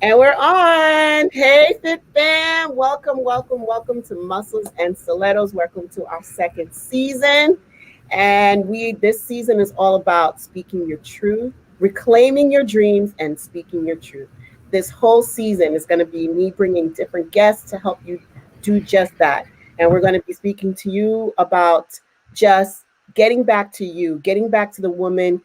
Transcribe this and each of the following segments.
And we're on. Hey, Fit Fam. Welcome to Muscles and Stilletos. Welcome to our second season. And this season is all about speaking your truth, reclaiming your dreams, and speaking your truth. This whole season is going to be me bringing different guests to help you do just that. And we're going to be speaking to you about just getting back to you, getting back to the woman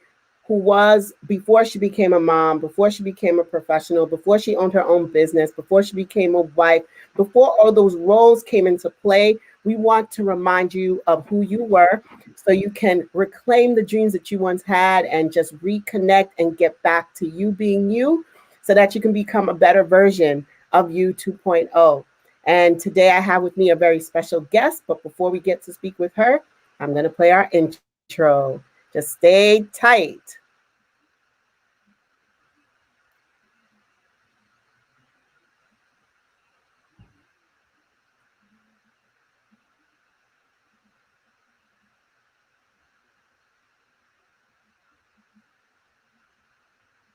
who was before she became a mom, before she became a professional, before she owned her own business, before she became a wife, before all those roles came into play. We want to remind you of who you were so you can reclaim the dreams that you once had and just reconnect and get back to you being you so that you can become a better version of you 2.0. And today I have with me a very special guest, but before we get to speak with her, I'm going to play our intro. Just stay tight.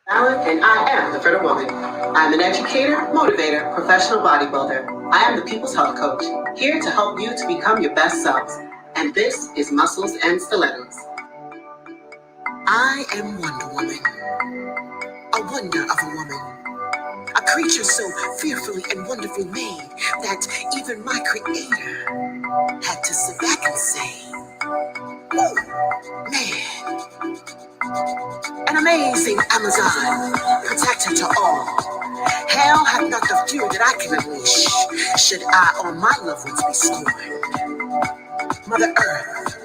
Alan, and I am the Fitter Woman. I'm an educator, motivator, professional bodybuilder. I am the People's Health Coach, here to help you to become your best selves. And this is Muscles and Stilletos. I am Wonder Woman, a wonder of a woman, a creature so fearfully and wonderfully made that even my creator had to sit back and say, "Oh, man, an amazing Amazon, protector to all. Hell hath not the fury that I can unleash, should I or my loved ones be scorned. Mother Earth,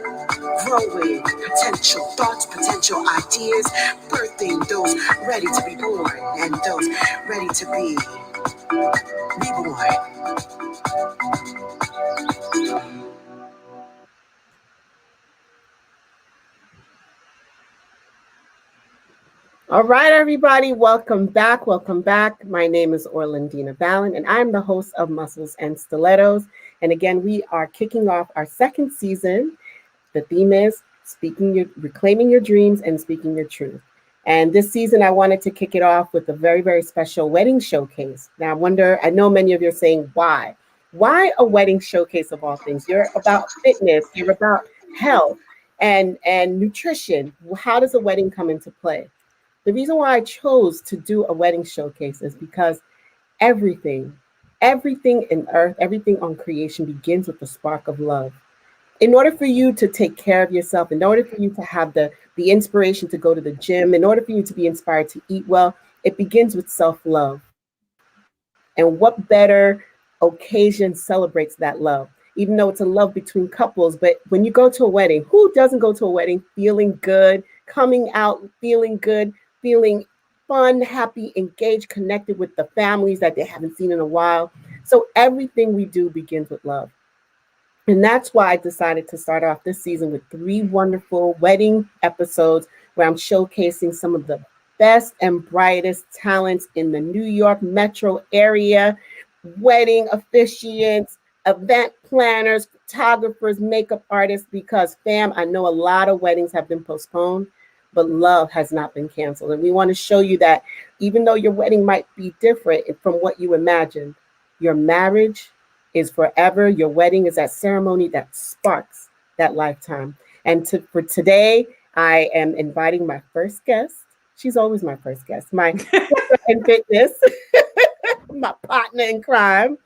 growing potential thoughts, potential ideas, birthing those ready to be born and those ready to be reborn." All right, everybody, welcome back. My name is Orlandina Ballin, and I'm the host of Muscles and Stilettos. And again, we are kicking off our second season. The theme is reclaiming your dreams and speaking your truth. And this season, I wanted to kick it off with a very, very special wedding showcase. Now, I know many of you are saying, why? Why a wedding showcase of all things? You're about fitness, you're about health and nutrition. How does a wedding come into play? The reason why I chose to do a wedding showcase is because everything in earth, everything on creation begins with the spark of love. In order for you to take care of yourself, in order for you to have the inspiration to go to the gym, in order for you to be inspired to eat well, it begins with self-love. And what better occasion celebrates that love? Even though it's a love between couples, but when you go to a wedding, who doesn't go to a wedding feeling good, coming out feeling good, feeling fun, happy, engaged, connected with the families that they haven't seen in a while? So everything we do begins with love. And that's why I decided to start off this season with 3 wonderful wedding episodes where I'm showcasing some of the best and brightest talents in the New York metro area, wedding officiants, event planners, photographers, makeup artists, because fam, I know a lot of weddings have been postponed, but love has not been canceled. And we want to show you that even though your wedding might be different from what you imagined, your marriage is forever. Your wedding is that ceremony that sparks that lifetime. And for today, I am inviting my first guest. She's always my first guest, my in fitness, my partner in crime,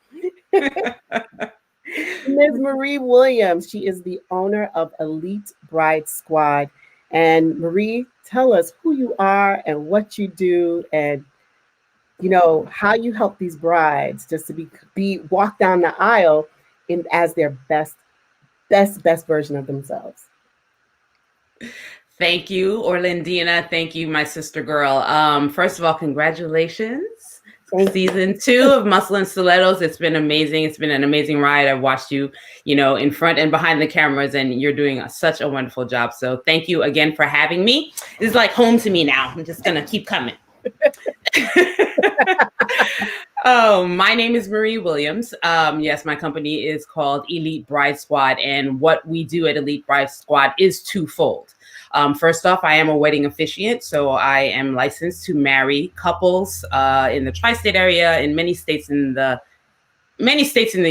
Ms. Marie Williams. She is the owner of Elite Bride Squad. And Marie, tell us who you are and what you do, and how you help these brides just to be walk down the aisle as their best version of themselves. Thank you, Orlandina. Thank you, my sister girl. First of all, congratulations. Season 2 of Muscle and Stilletos. It's been amazing. It's been an amazing ride. I've watched you, in front and behind the cameras, and you're doing such a wonderful job. So thank you again for having me. This is like home to me now. I'm just going to keep coming. Oh, my name is Marie Williams. Yes, my company is called Elite Bride Squad. And what we do at Elite Bride Squad is twofold. First off, I am a wedding officiant, so I am licensed to marry couples in the tri-state area, in many states in the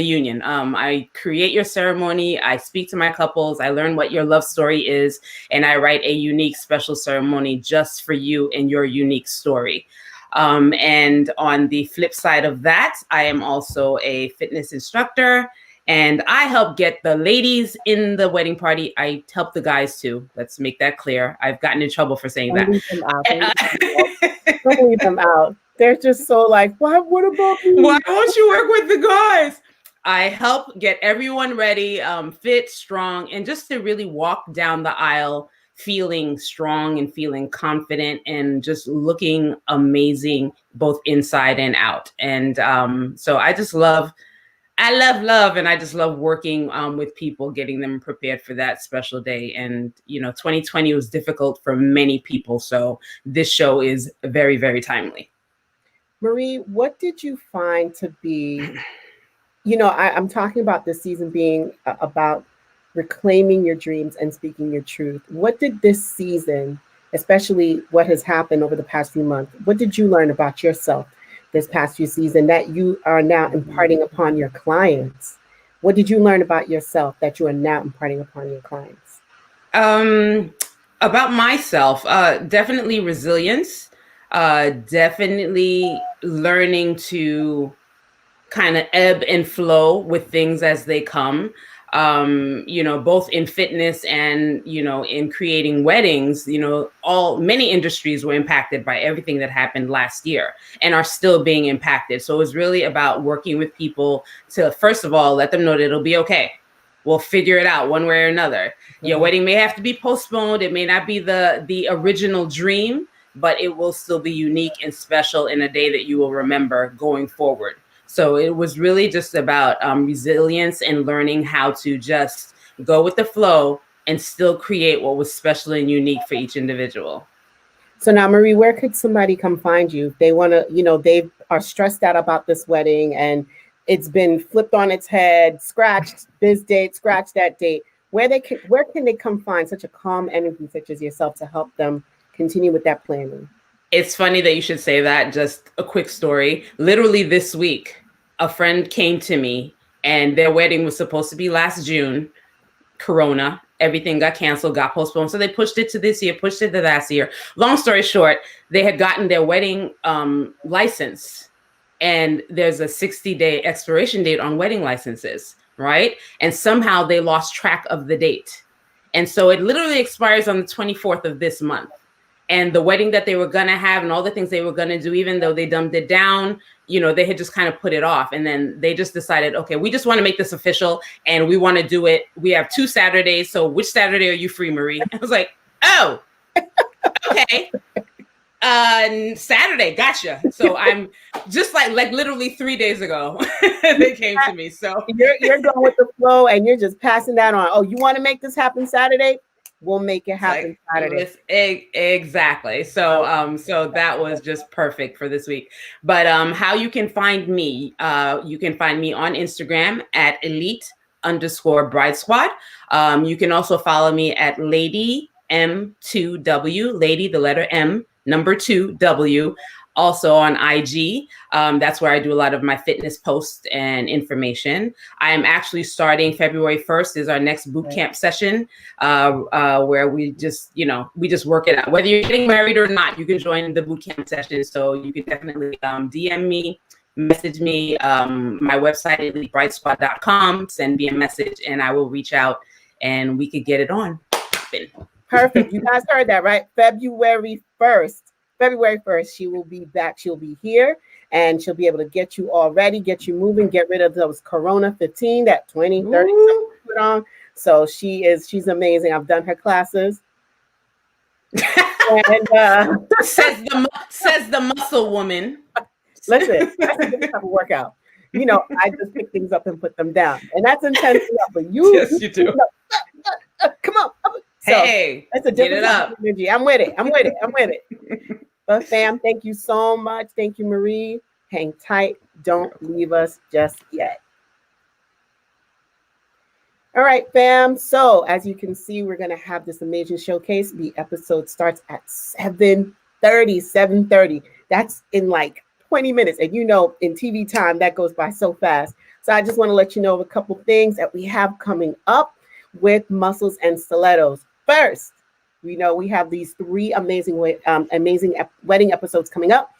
union. I create your ceremony, I speak to my couples, I learn what your love story is, and I write a unique special ceremony just for you and your unique story. And on the flip side of that, I am also a fitness instructor, and I help get the ladies in the wedding party. I help the guys too. Let's make that clear. I've gotten in trouble for saying that. Don't leave them out. They're just so like, what about me? Why won't you work with the guys? I help get everyone ready, fit, strong, and just to really walk down the aisle feeling strong and feeling confident and just looking amazing both inside and out. And so I love, and I just love working with people, getting them prepared for that special day. And, 2020 was difficult for many people. So this show is very, very timely. Marie, what did you find to be, I'm talking about this season being about reclaiming your dreams and speaking your truth. What did this season, especially what has happened over the past few months, what did you learn about yourself this past few season that you are now imparting upon your clients? What did you learn about yourself that you are now imparting upon your clients? About myself, definitely resilience, definitely learning to kind of ebb and flow with things as they come. Both in fitness and, in creating weddings, many industries were impacted by everything that happened last year and are still being impacted. So it was really about working with people to, first of all, let them know that it'll be okay. We'll figure it out one way or another. Mm-hmm. Your wedding may have to be postponed. It may not be the original dream, but it will still be unique and special in a day that you will remember going forward. So it was really just about resilience and learning how to just go with the flow and still create what was special and unique for each individual. So now, Marie, where could somebody come find you? If they want to, they are stressed out about this wedding and it's been flipped on its head, scratched this date, scratched that date. Where can they come find such a calm energy such as yourself to help them continue with that planning? It's funny that you should say that. Just a quick story. Literally this week, a friend came to me and their wedding was supposed to be last June. Corona, everything got canceled, got postponed. So they pushed it to this year, pushed it to last year. Long story short, they had gotten their wedding license, and there's a 60-day expiration date on wedding licenses, right? And somehow they lost track of the date. And so it literally expires on the 24th of this month. And the wedding that they were going to have and all the things they were going to do, even though they dumbed it down, they had just kind of put it off. And then they just decided, okay, we just want to make this official and we want to do it. We have 2 Saturdays. So which Saturday are you free, Marie? I was like, oh, okay. Saturday. Gotcha. So I'm just like literally 3 days ago, they came to me. So you're going with the flow and you're just passing that on. Oh, you want to make this happen Saturday? We'll make it happen Saturday. Exactly. So so that was just perfect for this week. But how you can find me, you can find me on Instagram at elite_bride squad. You can also follow me at Lady M2W, Lady, the letter M, number 2W. Also on IG. That's where I do a lot of my fitness posts and information. I am actually starting February 1st is our next boot camp session where we just work it out. Whether you're getting married or not, you can join the boot camp session. So you can definitely DM me, message me, my website, elitebridesquad.com, send me a message and I will reach out and we could get it on. Perfect. You guys heard that, right? February 1st, she will be back. She'll be here and she'll be able to get you all ready, get you moving, get rid of those Corona 15, that 20, 30 put on. So she's amazing. I've done her classes. And says the muscle woman. Listen, that's a good type of workout. I just pick things up and put them down. And that's intense enough. But yes, you do. Come on. So, hey, that's a different type of energy. I'm with it. But fam, thank you so much. Thank you, Marie. Hang tight. Don't leave us just yet. All right, fam. So as you can see, we're gonna have this amazing showcase. The episode starts at 7:30, 7:30. That's in like 20 minutes. And you know, in TV time, that goes by so fast. So I just want to let you know of a couple things that we have coming up with Muscles and Stilettos. First, we know we have these three amazing wedding episodes coming up.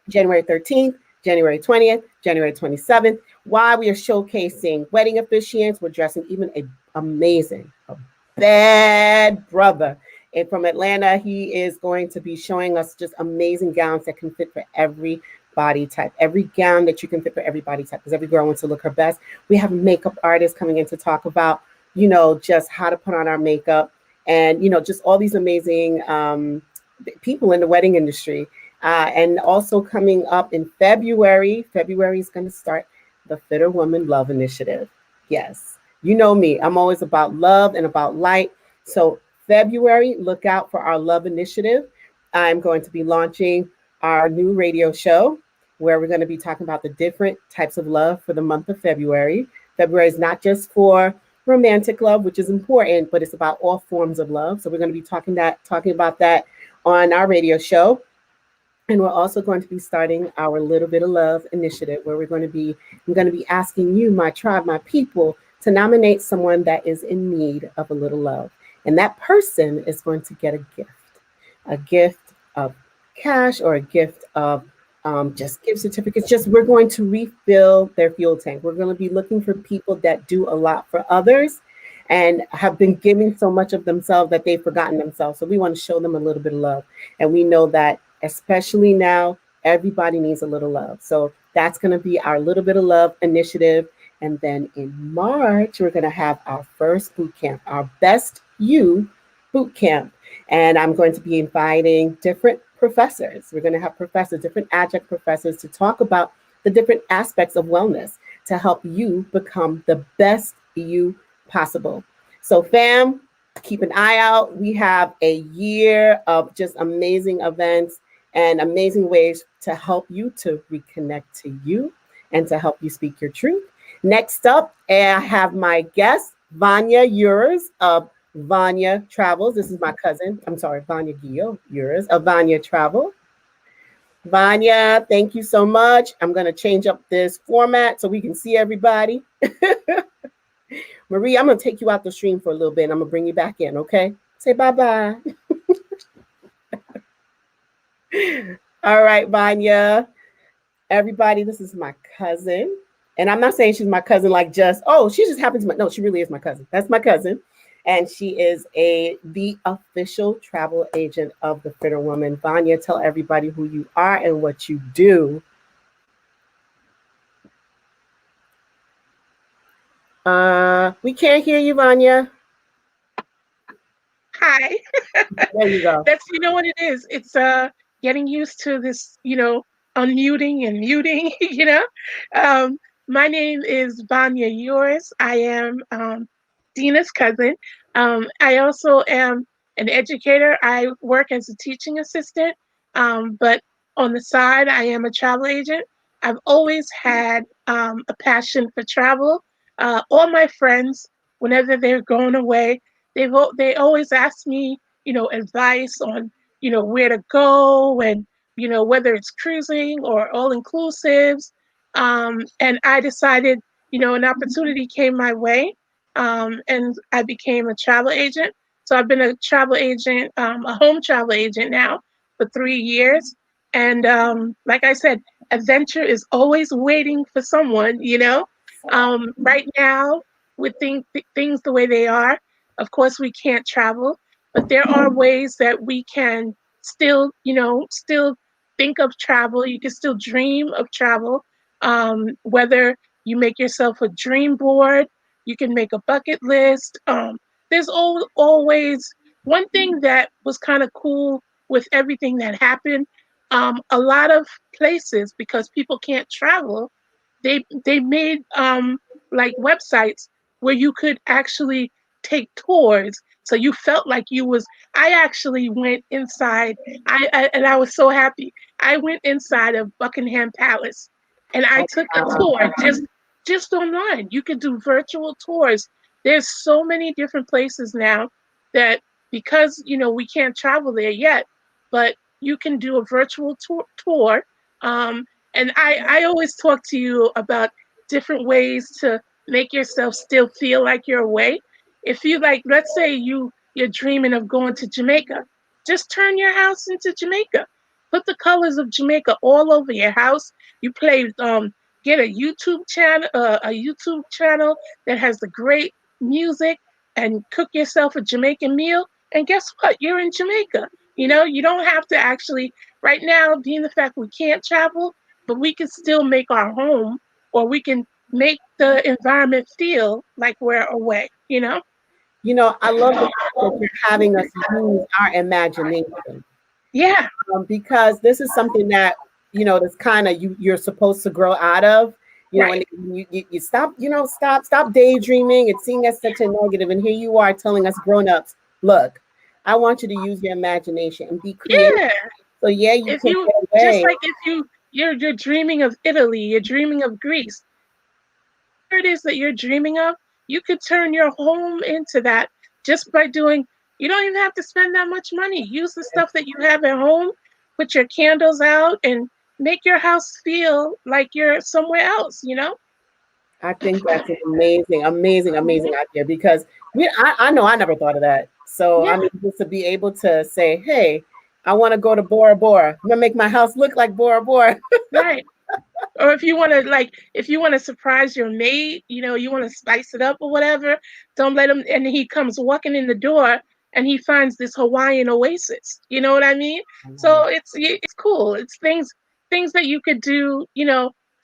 January 13th, January 20th, January 27th. While we are showcasing wedding officiants, we're dressing even a bad brother. And from Atlanta, he is going to be showing us just amazing gowns that can fit for every body type. Every gown that you can fit for every body type, because every girl wants to look her best. We have makeup artists coming in to talk about, just how to put on our makeup and, just all these amazing people in the wedding industry. And also coming up in February is going to start the Fitter Woman Love Initiative. Yes, you know me. I'm always about love and about light. So February, look out for our love initiative. I'm going to be launching our new radio show where we're going to be talking about the different types of love for the month of February. February is not just for romantic love, which is important, but it's about all forms of love. So we're going to be talking about that on our radio show. And we're also going to be starting our Little Bit of Love initiative where I'm going to be asking you, my tribe, my people, to nominate someone that is in need of a little love. And that person is going to get a gift of cash or a gift of just gift certificates. Just we're going to refill their fuel tank. We're going to be looking for people that do a lot for others and have been giving so much of themselves that they've forgotten themselves. So we want to show them a little bit of love. And we know that especially now, everybody needs a little love. So that's going to be our Little Bit of Love initiative. And then in March, we're going to have our first boot camp, our Best You boot camp. And I'm going to be inviting different professors. We're going to have different adjunct professors to talk about the different aspects of wellness to help you become the best you possible. So fam, keep an eye out. We have a year of just amazing events and amazing ways to help you to reconnect to you and to help you speak your truth. Next up, I have my guest, Vanya Ures of Vanya Travels. This is my cousin. I'm sorry, Vanya Guillot Ures of Vanya Travel. Vanya, thank you so much. I'm going to change up this format so we can see everybody. Marie, I'm going to take you out the stream for a little bit and I'm going to bring you back in, okay? Say bye-bye. All right, Vanya. Everybody, this is my cousin. And I'm not saying she's my cousin like just, oh, she just happens to, no, she really is my cousin. That's my cousin. And she is the official travel agent of the Fitter Woman. Vanya, tell everybody who you are and what you do. We can't hear you, Vanya. Hi. There you go. That's, you know what it is. It's getting used to this, unmuting and muting, My name is Vanya Yours. I am Dina's cousin. I also am an educator. I work as a teaching assistant, but on the side, I am a travel agent. I've always had a passion for travel. All my friends, whenever they're going away, they always ask me, advice on, where to go and, whether it's cruising or all inclusives. And I decided, an opportunity came my way, and I became a travel agent. So I've been a travel agent, a home travel agent now for 3 years. And like I said, adventure is always waiting for someone, Right now, with things the way they are, of course, we can't travel, but there are ways that we can still think of travel. You can still dream of travel, whether you make yourself a dream board, you can make a bucket list. There's always one thing that was kind of cool with everything that happened. A lot of places, because people can't travel, they made like websites where you could actually take tours, so you felt like you was. I actually went inside. And I was so happy. I went inside of Buckingham Palace and I took a tour just online. You could do virtual tours. there's so many different places now that, because we can't travel there yet, but you can do a virtual tour. And I always talk to you about different ways to make yourself still feel like you're away. If you like, let's say you're dreaming of going to Jamaica, just turn your house into Jamaica. Put the colors of Jamaica all over your house. You play, get a YouTube channel that has the great music, and cook yourself a Jamaican meal. And guess what? You're in Jamaica. You don't have to actually, right now, being the fact we can't travel, but we can still make our home, or we can make the environment feel like we're away. I love the fact that you're having us use our imagination. Yeah, Because this is something that that's kind of you're supposed to grow out of. right. And you stop, stop daydreaming and seeing as such a negative. And here you are telling us grown-ups, look, I want you to use your imagination and be creative. Yeah. So yeah, you If can you get just away. like if you're dreaming of Italy, you're dreaming of Greece, whatever it is that you're dreaming of, you could turn your home into that just by doing. You don't even have to spend that much money. Use the stuff that you have at home, put your candles out, and make your house feel like you're somewhere else. I think that's an amazing, amazing, amazing idea because I know I never thought of that. So I Yeah, mean, just to be able to say, hey, I want to go to Bora Bora. I'm gonna make my house look like Bora Bora. right. Or if you want to surprise your mate, you want to spice it up or whatever, don't let him, and he comes walking in the door and he finds this Hawaiian oasis. You know what I mean? So it's cool. It's things that you could do,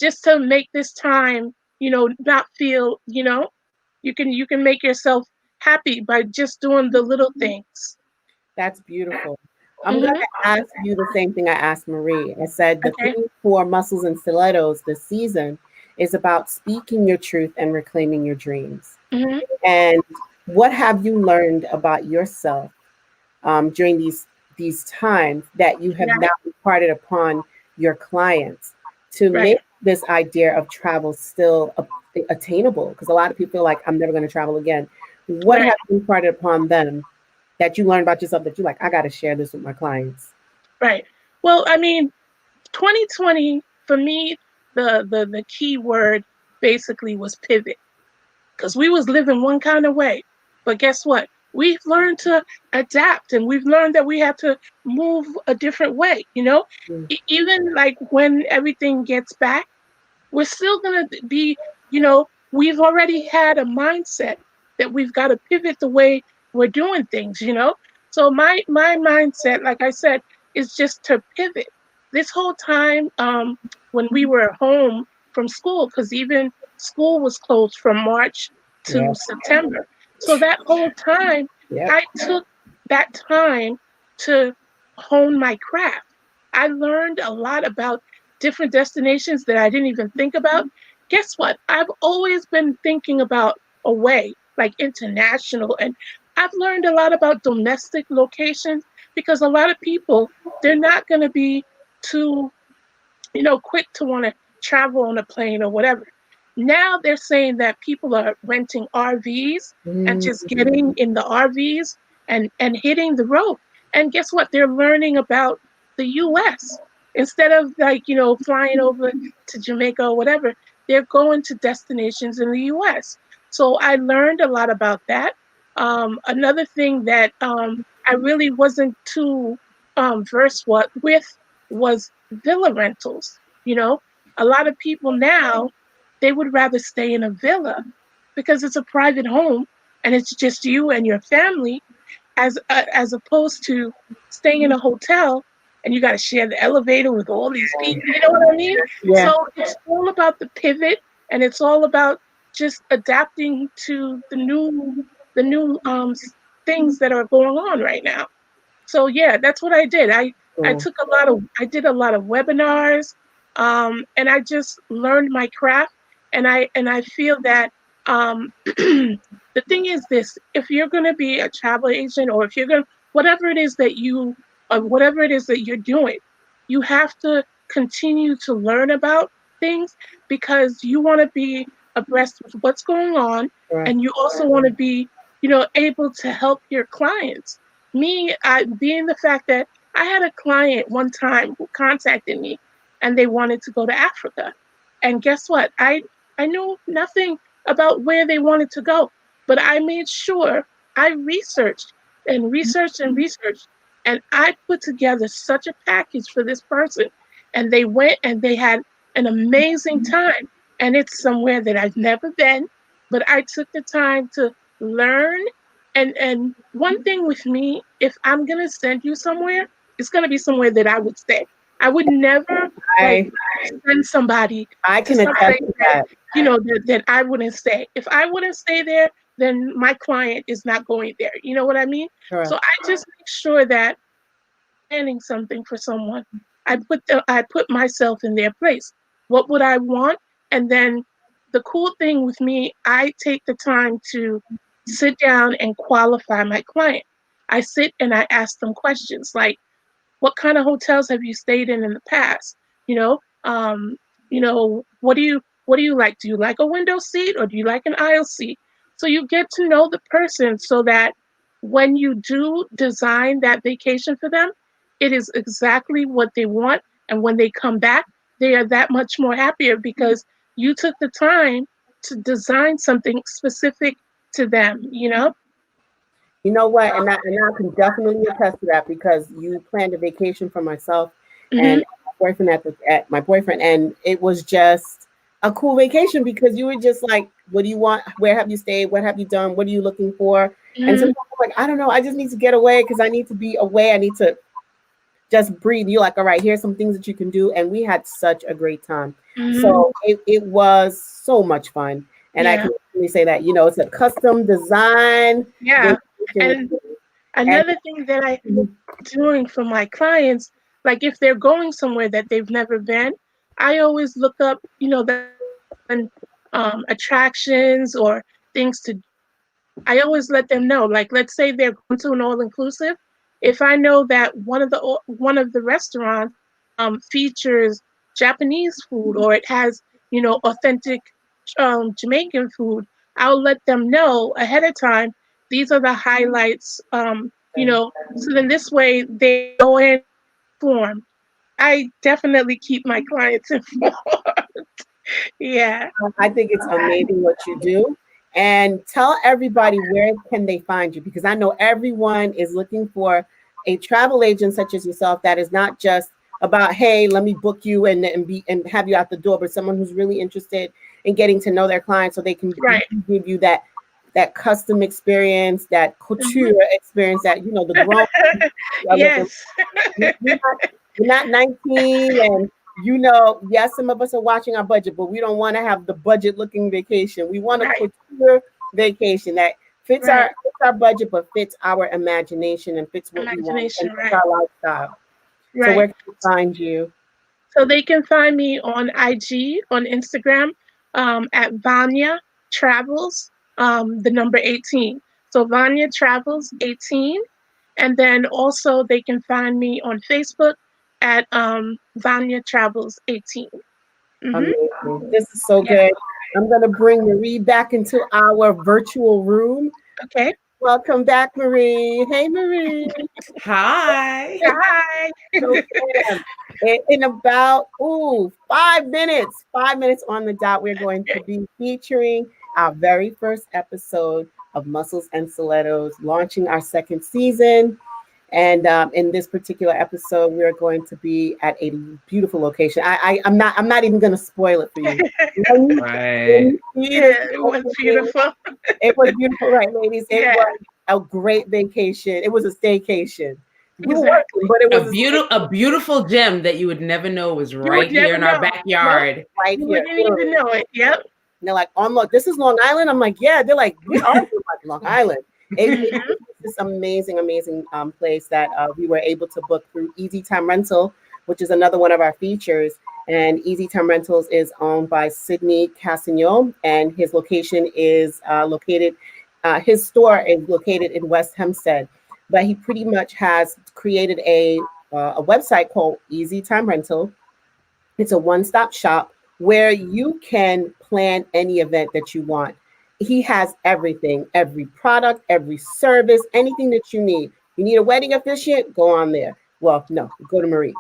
just to make this time, not feel, you can make yourself happy by just doing the little things. That's beautiful. I'm going Hmm. to ask you the same thing I asked Marie. I said the Okay. theme for Muscles and Stilettos this season is about speaking your truth and reclaiming your dreams. Hmm. And what have you learned about yourself during these times that you have Yeah. now imparted upon your clients to make Right. this idea of travel still attainable? Because a lot of people feel like I'm never going to travel again. What Right. have you imparted upon them that you learned about yourself that you're like, I got to share this with my clients? Right. Well, I mean, 2020 for me, the key word basically was pivot, because we was living one kind of way, but guess what? We've learned to adapt, and we've learned that we have to move a different way. Mm. Even like when everything gets back, we're still going to be, we've already had a mindset that we've got to pivot the way we're doing things. So my mindset, like I said, is just to pivot. This whole time, when we were home from school, because even school was closed from March to Yeah. September. So that whole time, Yep. I took that time to hone my craft. I learned a lot about different destinations that I didn't even think about. Guess what? I've always been thinking about away, like international. And I've learned a lot about domestic locations, because a lot of people, they're not going to be too, quick to want to travel on a plane or whatever. Now they're saying that people are renting RVs and Mm. just getting in the RVs and hitting the road. And guess what? They're learning about the US. Instead of, like, flying over to Jamaica or whatever, they're going to destinations in the US. So I learned a lot about that. Another thing that I really wasn't too versed with was villa rentals. A lot of people now, they would rather stay in a villa because it's a private home and it's just you and your family, as opposed to staying in a hotel and you got to share the elevator with all these people. You know what I mean? Yeah. So it's all about the pivot, and it's all about just adapting to the new things that are going on right now. So yeah, that's what I did. Cool. I did a lot of webinars, and I just learned my craft. And I feel that, the thing is this: if you're going to be a travel agent, or if you're going, whatever it is that you, or whatever it is that you're doing, you have to continue to learn about things, because you want to be abreast with what's going on, Correct. and you also want to be, able to help your clients. Me, being the fact that I had a client one time who contacted me, and they wanted to go to Africa, and guess what? I knew nothing about where they wanted to go, but I made sure I researched and researched and researched, and I put together such a package for this person, and they went and they had an amazing time. And it's somewhere that I've never been, but I took the time to learn. And one thing with me, if I'm gonna send you somewhere, it's gonna be somewhere that I would stay. I would never like I send somebody I to can attest someplace to that that. that I wouldn't stay. If I wouldn't stay there, then my client is not going there. You know what I mean? So Correct. I just make sure that planning something for someone, I put myself in their place. What would I want? And then the cool thing with me, I take the time to sit down and qualify my client. I sit and I ask them questions like, what kind of hotels have you stayed in the past? You know, what do you like? Do you like a window seat or do you like an aisle seat? So you get to know the person so that when you do design that vacation for them, it is exactly what they want. And when they come back, they are that much more happier because you took the time to design something specific to them. You know what? And I can definitely attest to that because you planned a vacation for myself Hmm. and my boyfriend at my boyfriend, and it was just a cool vacation because you were just like, "What do you want? Where have you stayed? What have you done? What are you looking for?" And Hmm. sometimes I'm like, "I don't know. I just need to get away because I need to be away. I need to just breathe." You're like, "All right, here's some things that you can do," and we had such a great time. Hmm. So it was so much fun, and I Yeah. can really say that it's a custom design Yeah. vacation. And And another thing that I doing for my clients, like if they're going somewhere that they've never been, I always look up, the attractions or things to. I always let them know. Like, let's say they're going to an all inclusive. If I know that one of the restaurants features Japanese food or it has authentic Jamaican food, I'll let them know ahead of time. These are the highlights. So then this way they go in informed. I definitely keep my clients informed. Yeah. I think it's amazing what you do. And tell everybody where can they find you because I know everyone is looking for a travel agent such as yourself that is not just about, hey, let me book you and have you out the door, but someone who's really interested in getting to know their clients so they can Right. give you that custom experience, that Mhm. couture experience, that the grown Yes. you're not 19 and yes, some of us are watching our budget, but we don't want to have the budget looking vacation. We want a Right. couture vacation that Right. fits our budget, but fits our imagination and fits what we want and Imagination. fits Right. our lifestyle. So Right. where can we find you? So they can find me on IG, on Instagram, at Vanya Travels, the number 18. So Vanya Travels 18. And then also they can find me on Facebook at Vanya Travels 18. Mm-hmm. Amazing. This is so Yeah. good. I'm going to bring Marie back into our virtual room. Okay. Welcome back, Marie. Hey, Marie. Hi. Hi. So, Pam, in about 5 minutes on the dot, we're going to be featuring our very first episode of Muscles and Stilettos, launching our second season. And in this particular episode, we're going to be at a beautiful location. I'm not even going to spoil it for you. When Right. you see Yeah, this it was opening, beautiful. it was beautiful, right, ladies? It Yeah, was a great vacation. It was a staycation. We were working, exactly. but it was A a beautiful gem that you would never know was You would right here never in our know. Nope. backyard. right You here, wouldn't even literally. know it. Yep. And they're like, on Long, this is Long Island. I'm like, yeah. They're like, we are from like Long Island. It Hmm. was this amazing, amazing place that we were able to book through Easy Time Rental, which is another one of our features. And Easy Time Rentals is owned by Sydney Cassignon, and his location is located. His store is located in West Hempstead, but he pretty much has created a website called Easy Time Rental. It's a one-stop shop where you can plan any event that you want. He has everything, every product, every service, anything that you need. You need a wedding officiant? Go on there. Well, no, go to Marie.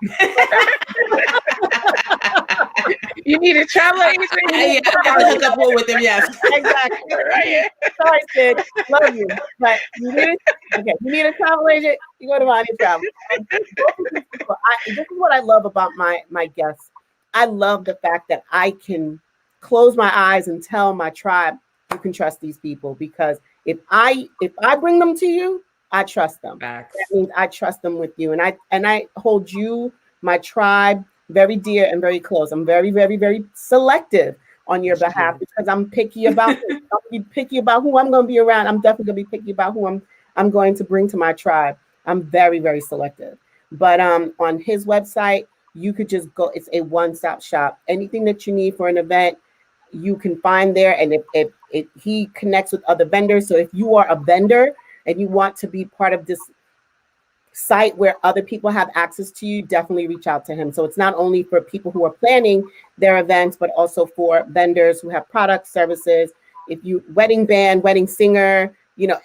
You need a travel agent? Yeah, I hook up with him. Yes, Exactly. Right. Sorry, Sid. Love you. But you need a travel agent, you go to Money Travel. And both of these people, this is what I love about my guests. I love the fact that I can close my eyes and tell my tribe, you can trust these people, because if I bring them to you, I trust them. facts. That means I trust them with you. And I hold you, my tribe, very dear and very close. I'm very, very, very selective on your behalf because I'm picky about I'm gonna be picky about who I'm gonna be around. I'm definitely gonna be picky about who I'm going to bring to my tribe. I'm very, very selective. But on his website, you could just go, it's a one-stop shop. Anything that you need for an event, you can find there. And if he connects with other vendors. So if you are a vendor and you want to be part of this site where other people have access to you, definitely reach out to him. So it's not only for people who are planning their events, but also for vendors who have products, services. If you wedding band, wedding singer,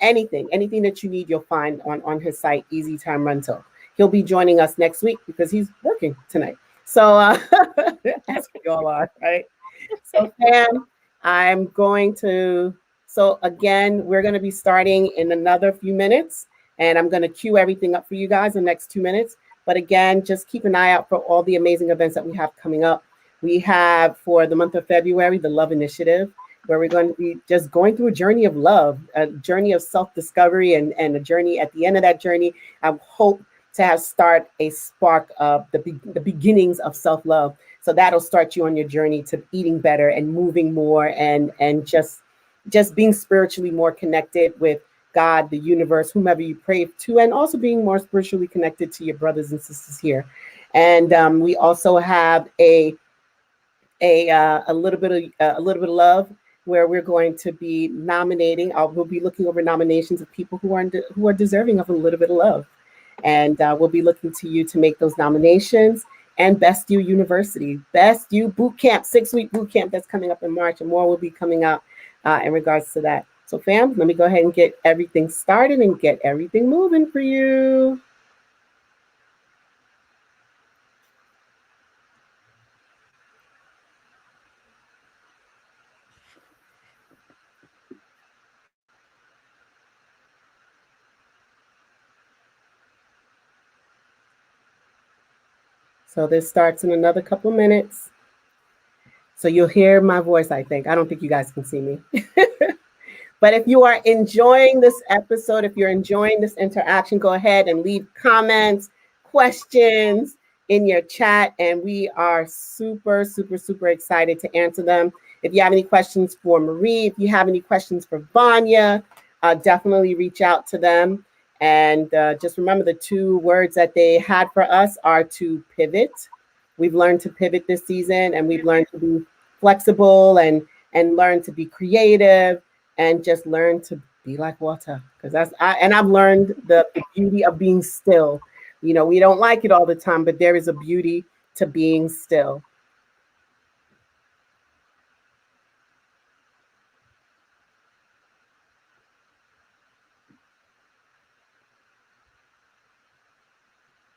anything that you need, you'll find on his site, Easy Time Rental. He'll be joining us next week because he's working tonight. So as we all are, right? So fam, so again, we're going to be starting in another few minutes. And I'm going to cue everything up for you guys in the next 2 minutes. But again, just keep an eye out for all the amazing events that we have coming up. We have, for the month of February, the Love Initiative, where we're going to be just going through a journey of love, a journey of self-discovery, and a journey. At the end of that journey, I hope to start a spark of the beginnings of self-love. So that'll start you on your journey to eating better and moving more, and just being spiritually more connected with God, the universe, whomever you pray to, and also being more spiritually connected to your brothers and sisters here. And we also have a little bit of love, where we're going to be nominating. We'll be looking over nominations of people who are deserving of a little bit of love, and we'll be looking to you to make those nominations. And Best You University, Best You Boot Camp, 6-week boot camp that's coming up in March, and more will be coming out in regards to that. So fam, let me go ahead and get everything started and get everything moving for you. So this starts in another couple minutes. So you'll hear my voice, I think. I don't think you guys can see me. But if you are enjoying this episode, if you're enjoying this interaction, go ahead and leave comments, questions in your chat. And we are super, super, super excited to answer them. If you have any questions for Marie, if you have any questions for Vanya, definitely reach out to them. And just remember, the 2 words that they had for us are to pivot. We've learned to pivot this season, and we've learned to be flexible and learn to be creative, and just learn to be like water. Because I've learned the beauty of being still. We don't like it all the time, but there is a beauty to being still.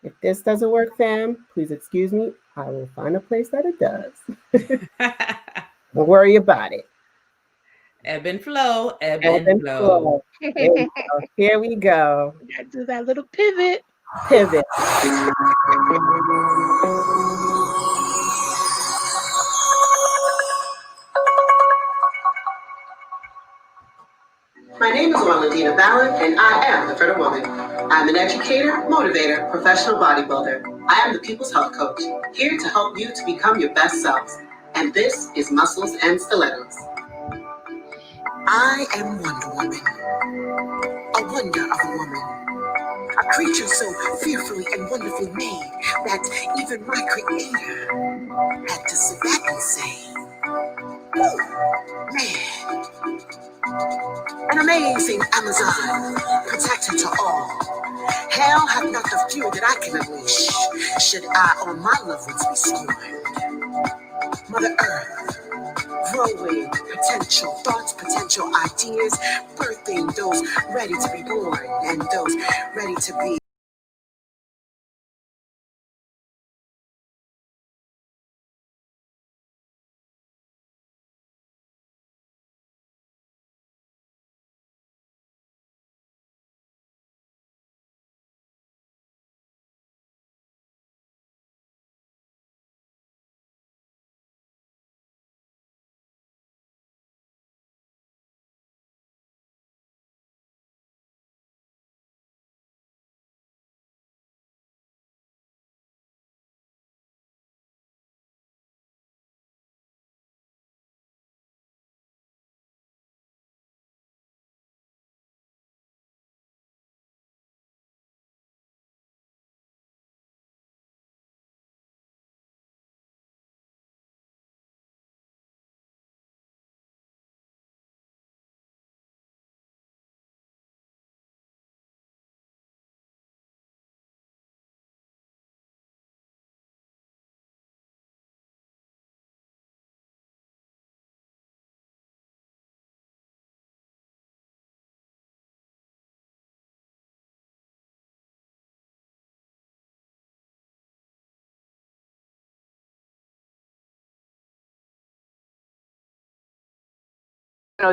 If this doesn't work, fam, please excuse me. I will find a place that it does. Don't worry about it. Ebb and flow, ebb and flow. Here we go. We gotta do that little pivot. Pivot. My name is Orlandina Ballard, and I am the Fertile Woman. I'm an educator, motivator, professional bodybuilder. I am the People's Health Coach, here to help you to become your best selves. And this is Muscles and Stilletos. I am Wonder Woman, a wonder of a woman, a creature so fearfully and wonderfully made that even my creator had to sit back and say, "Ooh, man, an amazing Amazon, protector to all. Hell hath not the fury that I can unleash, should I or my loved ones be scorned. Mother Earth, growing potential thoughts, potential ideas, birthing those ready to be born and those ready to be.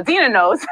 Dina knows.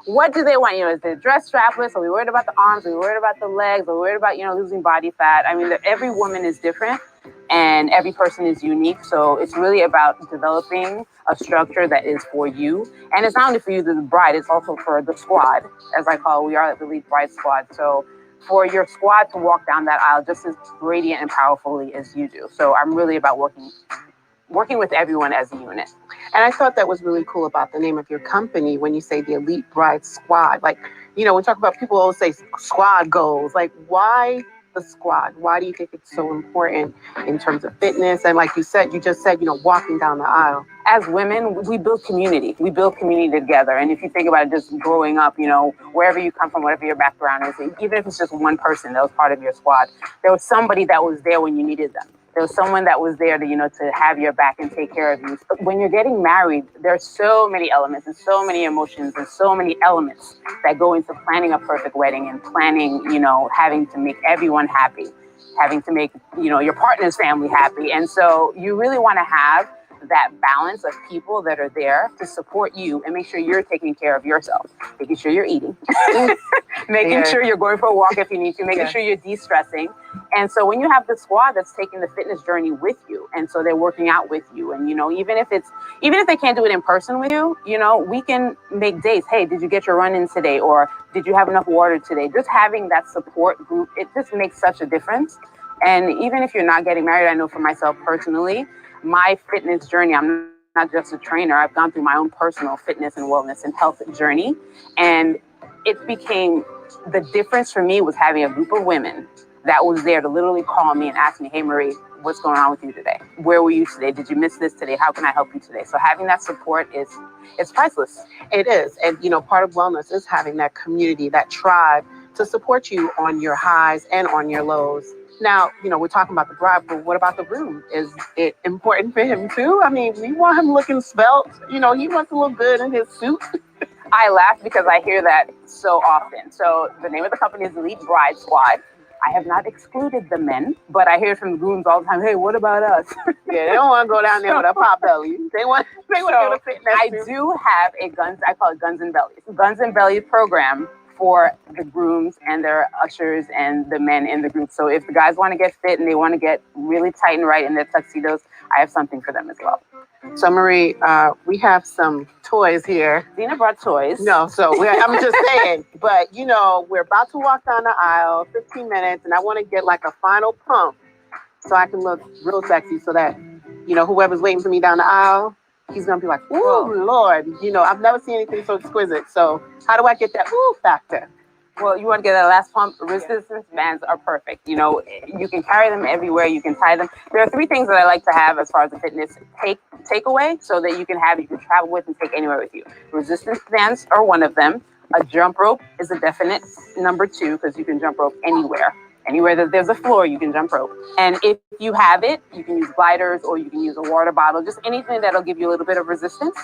What do they want? Is the dress strapless? Are we worried about the arms? Are we worried about the legs? Are we worried about, losing body fat? I mean, every woman is different and every person is unique. So it's really about developing a structure that is for you. And it's not only for you, the bride, it's also for the squad, as I call it. We are the Elite Bride Squad. So for your squad to walk down that aisle just as radiant and powerfully as you do. So I'm really about working with everyone as a unit. And I thought that was really cool about the name of your company when you say the Elite Bride Squad. Like, we talk about, people always say squad goals. Like, why the squad? Why do you think it's so important in terms of fitness? And like you just said, walking down the aisle. As women, we build community. We build community together. And if you think about it, just growing up, wherever you come from, whatever your background is, even if it's just one person that was part of your squad, there was somebody that was there when you needed them. There was someone that was there to have your back and take care of you. When you're getting married, there's so many elements and so many emotions and so many elements that go into planning a perfect wedding and planning, having to make everyone happy, having to make, your partner's family happy. And so you really want to have that balance of people that are there to support you and make sure you're taking care of yourself, making sure you're eating, making sure you're going for a walk if you need to, making sure you're de-stressing. And so when you have the squad that's taking the fitness journey with you, and so they're working out with you, and even if they can't do it in person with you, we can make dates. Hey, did you get your run in today? Or did you have enough water today? Just having that support group, it just makes such a difference. And even if you're not getting married, I know for myself personally, my fitness journey, I'm not just a trainer. I've gone through my own personal fitness and wellness and health journey. And it became, the difference for me was having a group of women that was there to literally call me and ask me, hey, Marie, what's going on with you today? Where were you today? Did you miss this today? How can I help you today? So having that support it's priceless. It is. And, part of wellness is having that community, that tribe to support you on your highs and on your lows. Now, we're talking about the bride, but what about the groom? Is it important for him too? I mean, we want him looking svelte. He wants to look good in his suit. I laugh because I hear that so often. So the name of the company is Elite Bride Squad. I have not excluded the men, but I hear from grooms all the time, hey, what about us? Yeah, they don't want to go down there with a pop belly. They want to fit in that I do have I call it Guns and Bellies. Guns and Bellies program for the grooms and their ushers and the men in the group. So if the guys want to get fit and they want to get really tight and right in their tuxedos, I have something for them as well. So Marie, we have some toys here. Dina brought toys. No, so I'm just saying, but we're about to walk down the aisle, 15 minutes, and I want to get like a final pump so I can look real sexy so that, whoever's waiting for me down the aisle, he's going to be like, ooh, Lord, I've never seen anything so exquisite. So how do I get that ooh factor? Well, you want to get that last pump. Resistance bands are perfect. You can carry them everywhere. You can tie them. There are 3 things that I like to have as far as the fitness takeaway, so that you can travel with and take anywhere with you. Resistance bands are one of them. A jump rope is a definite number 2 because you can jump rope anywhere. Anywhere that there's a floor, you can jump rope. And if you have it, you can use gliders or you can use a water bottle, just anything that'll give you a little bit of resistance.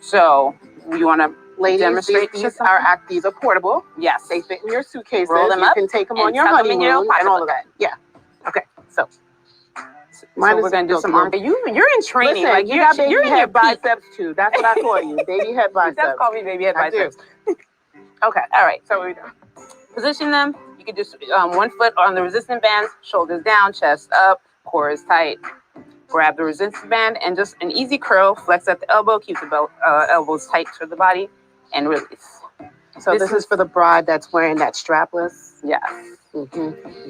So you want to demonstrate? These are portable. Yes. They fit in your suitcases. Roll them you up. You can take them on your honeymoon and all of that. Yeah. Okay. So we're gonna do some arm. You're in training. Listen, like you got baby you're in head your biceps too. That's what I call you. Baby head biceps. That's called me baby head biceps. Okay. All right. So we're done. Position them. You can just 1 foot on the resistance bands, shoulders down, chest up, core is tight. Grab the resistance band and just an easy curl. Flex at the elbow. Keep the elbows tight to the body, and release. So this is for the bride that's wearing that strapless. Yeah. You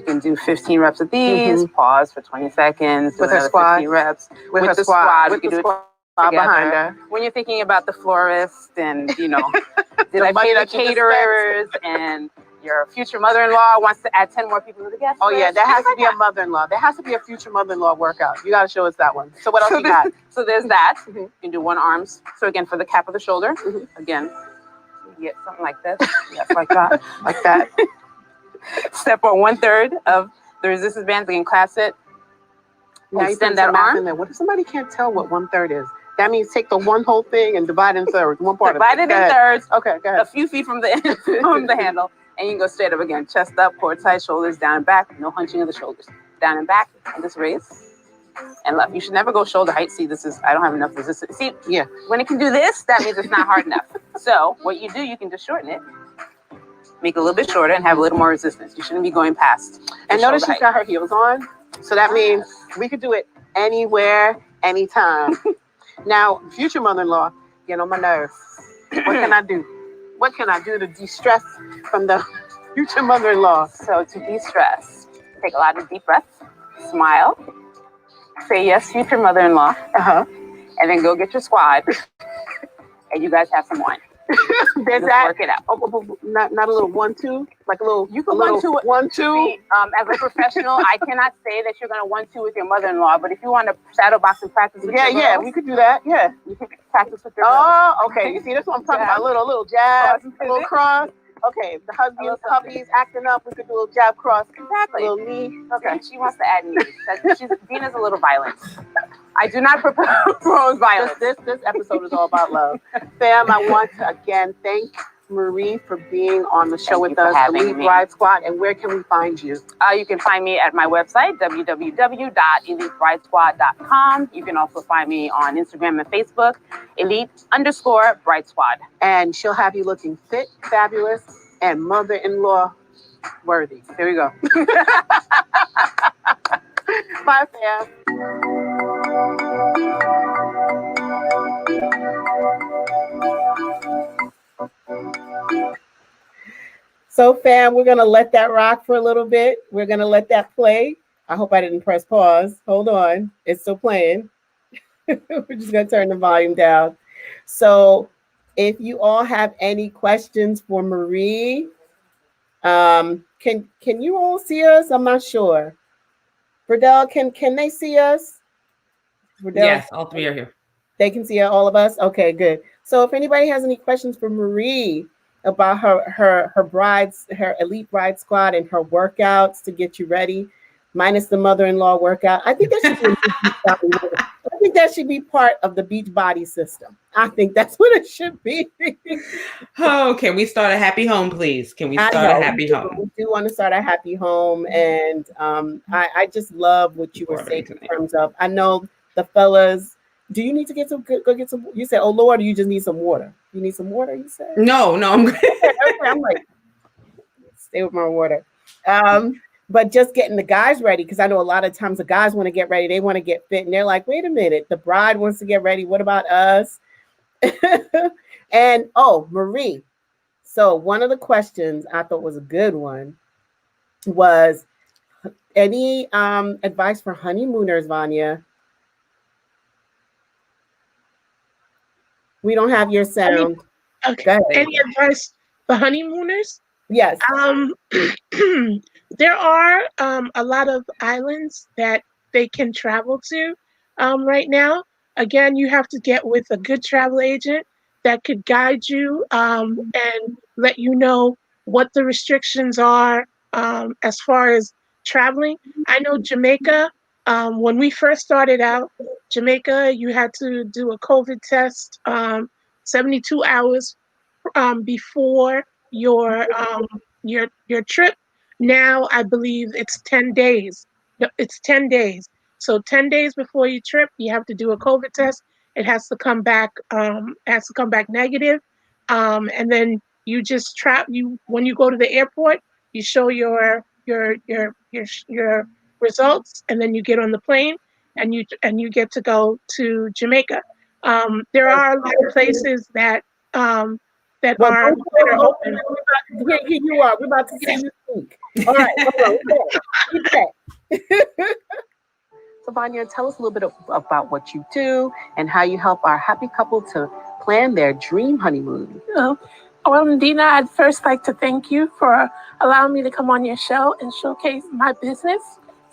can do 15 reps of these. Pause for 20 seconds. With her squad. 15 reps. With her the squad. You can do it behind her. When you're thinking about the florist and did I pay the caterers and your future mother-in-law wants to add 10 more people to the guest list. Yeah, that has to be a mother-in-law. There has to be a future mother-in-law workout. You got to show us that one. So what else you got? So there's that. You can do one arms. So again, for the cap of the shoulder, again, you get something like this. Yes, like that. Like that. Step on 1/3 of the resistance bands. Again, clasp it. Now you extend that arm. What if somebody can't tell what 1/3 is? That means take the one whole thing and divide it in thirds. One part divide of it. Divide it in thirds. Okay, go ahead. A few feet from the handle. And you can go straight up again. Chest up, core tight, shoulders down and back. No hunching of the shoulders. Down and back. And just raise. And left. You should never go shoulder height. See, I don't have enough resistance. See, when it can do this, that means it's not hard enough. So what you do, you can just shorten it. Make it a little bit shorter and have a little more resistance. You shouldn't be going past. And notice she's got her heels on. So that means we could do it anywhere, anytime. Now, future mother-in-law, get on my nerves. What can I do? What can I do to de-stress from the future mother-in-law? So to de-stress, take a lot of deep breaths, smile, say yes, future mother-in-law, and then go get your squad, and you guys have some wine. There's Just that. Work it out. Not a little 1-2, like a little. You can 1-2. See, as a professional, I cannot say that you're gonna 1-2 with your mother-in-law, but if you want to shadow box and practice with your girls, we could do that. Yeah, you can practice with your girls. Oh, okay. You see, that's what I'm talking about. A little jab, a little cross. Okay, the hubby's acting up. We could do a little jab cross. Exactly. A little knee. Okay. She wants to add knees. Dina's a little violent. I do not propose violence. This episode is all about love. Fam, I want to again thank Marie for being on the show with us, Elite Bride Squad. And where can we find you? You can find me at my website, www.elitebridesquad.com. You can also find me on Instagram and Facebook, elite_bride squad. And she'll have you looking fit, fabulous, and mother-in-law worthy. There we go. Bye, fam. So, fam, we're going to let that rock for a little bit. We're going to let that play. I hope I didn't press pause. Hold on. It's still playing. We're just going to turn the volume down. So, if you all have any questions for Marie, can you all see us? I'm not sure. Verdell, can they see us? Verdell? Yes, all three are here. They can see all of us? Okay, good. So if anybody has any questions for Marie about her elite bride squad and her workouts to get you ready, minus the mother-in-law workout, I think that should be part of the beach body system. I think that's what it should be. Oh, can we start a happy home, please? Can we start a happy home? We do want to start a happy home, and I just love what you were saying in terms of. I know the fellas. Do you need to go get some? You said, "Oh Lord," or you just need some water. You need some water. You said, "No, I'm good." Okay, I'm like, stay with my water. But just getting the guys ready, because I know a lot of times the guys want to get ready. They want to get fit, and they're like, "Wait a minute, the bride wants to get ready. What about us?" And Marie. So one of the questions I thought was a good one was, any advice for honeymooners, Vanya? We don't have your sound. Okay. Any advice for honeymooners? Yes. There are a lot of islands that they can travel to right now. Again, you have to get with a good travel agent that could guide you and let you know what the restrictions are as far as traveling. I know Jamaica, when we first started out, Jamaica, you had to do a COVID test 72 hours before your trip. Now I believe it's 10 days. No, it's 10 days. So 10 days before your trip, you have to do a COVID test. It has to come back negative. And then you just trap you when you go to the airport, you show your results, and then you get on the plane and you get to go to Jamaica. There are a lot of places that Well, are don't that are go. open. Here you are. We're about to see you speak. All right, hold on. Keep that. So, Vanya, tell us a little bit about what you do and how you help our happy couple to plan their dream honeymoon. Well, Dina, I'd first like to thank you for allowing me to come on your show and showcase my business.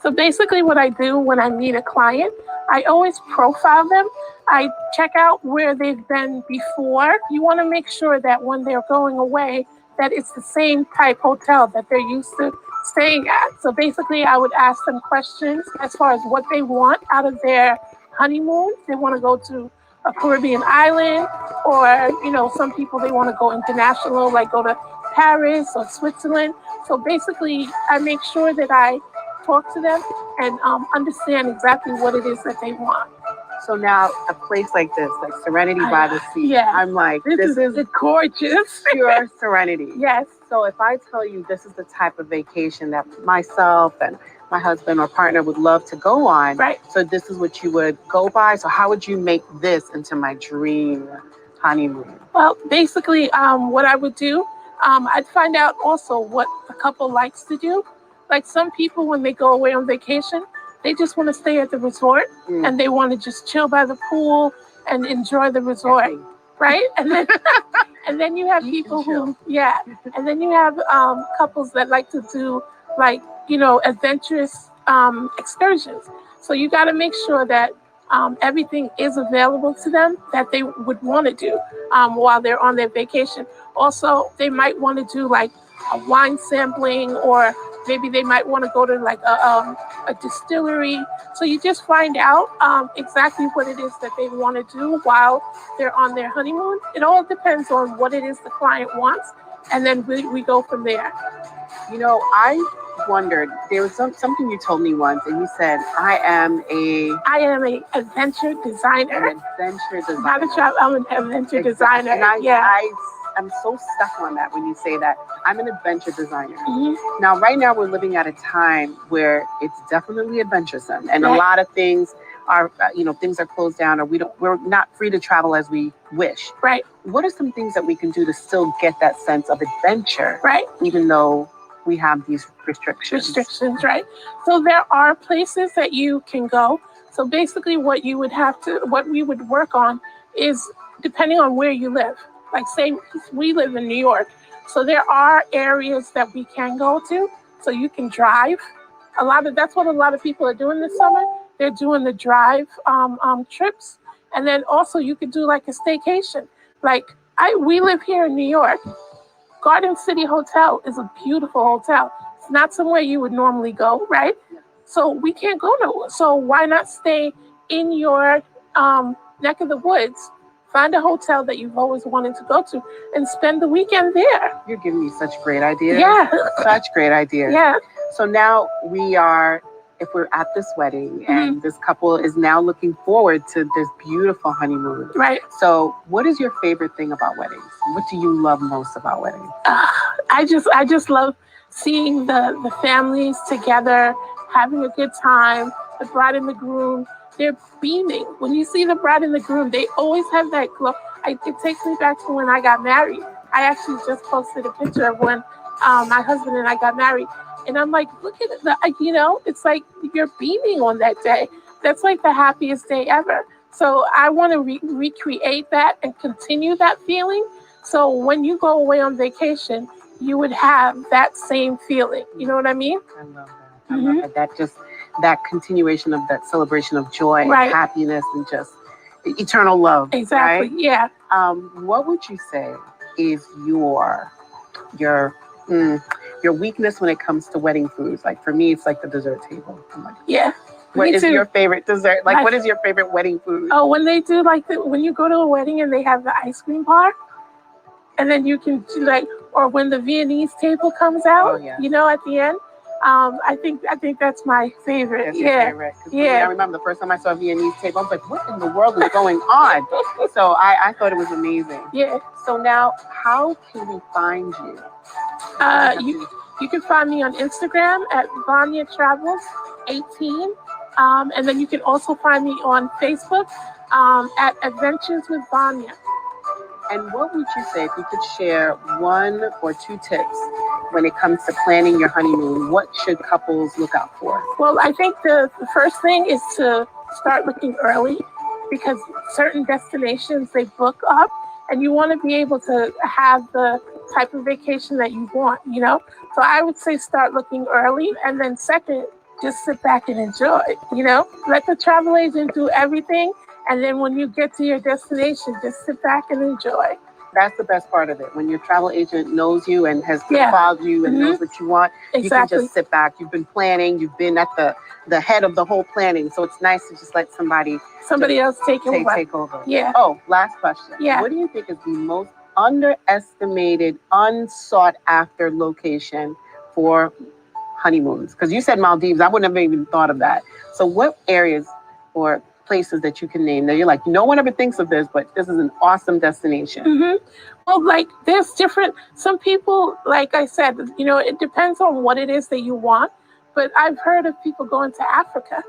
So basically what I do when I meet a client, I always profile them. I check out where they've been before. You want to make sure that when they're going away, that it's the same type hotel that they're used to staying at. So basically I would ask them questions as far as what they want out of their honeymoon. They want to go to a Caribbean island, or, some people, they want to go international, like go to Paris or Switzerland. So basically I make sure that I talk to them and understand exactly what it is that they want. So now a place like this, like Serenity by the Sea, yeah. I'm like, this is gorgeous. pure serenity. Yes. So if I tell you this is the type of vacation that myself and my husband or partner would love to go on, right? So this is what you would go by. So how would you make this into my dream honeymoon? Well, basically, what I would do, I'd find out also what the couple likes to do. Like some people, when they go away on vacation, they just want to stay at the resort and they want to just chill by the pool and enjoy the resort, right? And then, and then you have people who, and then you have couples that like to do adventurous excursions. So you got to make sure that everything is available to them that they would want to do while they're on their vacation. Also, they might want to do like a wine sampling, or maybe they might want to go to like a distillery. So you just find out exactly what it is that they want to do while they're on their honeymoon. It all depends on what it is the client wants, and then we go from there. I wondered, there was something you told me once, and you said, I am a adventure designer. An adventure designer. I'm an adventure designer. And I'm so stuck on that when you say that. I'm an adventure designer. Mm-hmm. Now, right now, we're living at a time where it's definitely adventuresome, and a lot of things are, things are closed down, or we're not free to travel as we wish. Right. What are some things that we can do to still get that sense of adventure? Right. Even though we have these restrictions, right? So there are places that you can go. So basically what we would work on is depending on where you live. Like say we live in New York. So there are areas that we can go to. So you can drive. That's what a lot of people are doing this summer. They're doing the drive trips. And then also you could do like a staycation. Like we live here in New York. Garden City Hotel is a beautiful hotel. It's not somewhere you would normally go, right? So we can't go nowhere. So why not stay in your neck of the woods? Find a hotel that you've always wanted to go to and spend the weekend there. You're giving me such great ideas. Yeah. Such great ideas. Yeah. So now if we're at this wedding and this couple is now looking forward to this beautiful honeymoon. Right. So what is your favorite thing about weddings? What do you love most about weddings? I just love seeing the families together, having a good time, the bride and the groom. They're beaming. When you see the bride and the groom, they always have that glow. It takes me back to when I got married. I actually just posted a picture of when my husband and I got married. And I'm like, look at it. It's like you're beaming on that day. That's like the happiest day ever. So I want to recreate that and continue that feeling. So when you go away on vacation, you would have that same feeling. You know what I mean? I love that. I love that. That continuation of that celebration of joy and happiness and just eternal love. Exactly. Right? Yeah. What would you say is your your weakness when it comes to wedding foods. Like for me, it's like the dessert table. I'm like, Yeah. what Me is too. your favorite dessert? Like, what is your favorite wedding food? Oh, when they do like when you go to a wedding and they have the ice cream bar, and then you can do like, or when the Viennese table comes out, you know, at the end. I think that's my favorite. That's your favorite. Yeah. I remember the first time I saw a Viennese table, I was like, what in the world is going on? So I thought it was amazing. Yeah. So now, how can we find you? You can find me on Instagram at Vanya Travels 18. And then you can also find me on Facebook at Adventures with Vanya. And what would you say if you could share 1 or 2 tips when it comes to planning your honeymoon? What should couples look out for? Well, I think the first thing is to start looking early, because certain destinations they book up and you want to be able to have the type of vacation that you want, you know? So I would say start looking early. And then second, just sit back and enjoy, you know? Let the travel agent do everything. And then when you get to your destination, just sit back and enjoy. That's the best part of it. When your travel agent knows you and has profiled you and knows what you want, you can just sit back. You've been planning. You've been at the head of the whole planning. So it's nice to just let somebody else take over. Yeah. Oh, last question. Yeah. What do you think is the most underestimated, unsought after location for honeymoons? Because you said Maldives. I wouldn't have even thought of that. So what areas or places that you can name that you're like, no one ever thinks of this, but this is an awesome destination? Well, like there's some people, like I said, you know, it depends on what it is that you want. But I've heard of people going to Africa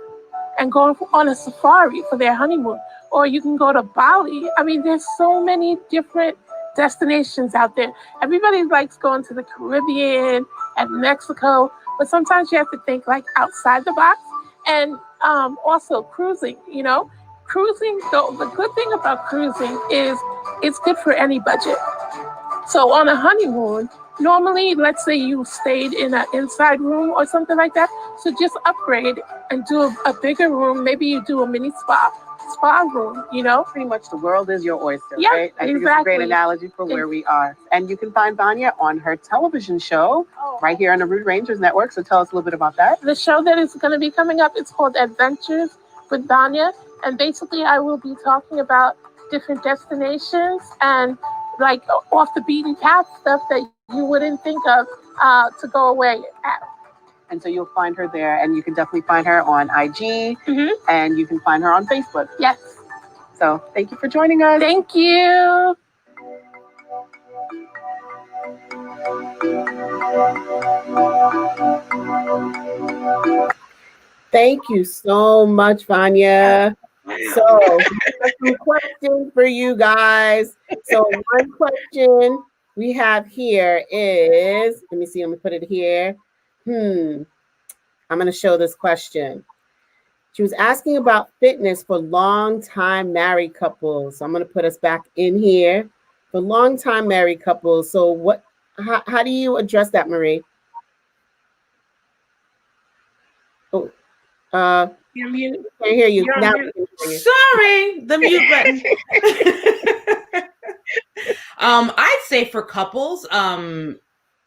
and going on a safari for their honeymoon. Or you can go to Bali. I mean, there's so many different destinations out there. Everybody likes going to the Caribbean and Mexico, but sometimes you have to think like outside the box. And also cruising, you know, the good thing about cruising is it's good for any budget. So on a honeymoon, normally, let's say you stayed in an inside room or something like that. So just upgrade and do a bigger room. Maybe you do a mini spa room, you know? Pretty much the world is your oyster, yeah, right? I think it's a great analogy for where we are. And you can find Vanya on her television show right here on the Rude Rangers Network. So tell us a little bit about that. The show that is going to be coming up, it's called Adventures with Vanya. And basically I will be talking about different destinations and like off the beaten path stuff that you wouldn't think of to go away at. And so you'll find her there, and you can definitely find her on IG, and you can find her on Facebook. Yes. So thank you for joining us. Thank you. Thank you so much, Vanya. So some questions for you guys. So one question we have here is, let me see, I'm gonna put it here. I'm going to show this question. She was asking about fitness for long-time married couples. So I'm going to put us back in here for long-time married couples. So how do you address that, Marie? Oh, you're muted. Can't hear you. You're now muted. Sorry, the mute button. I'd say for couples,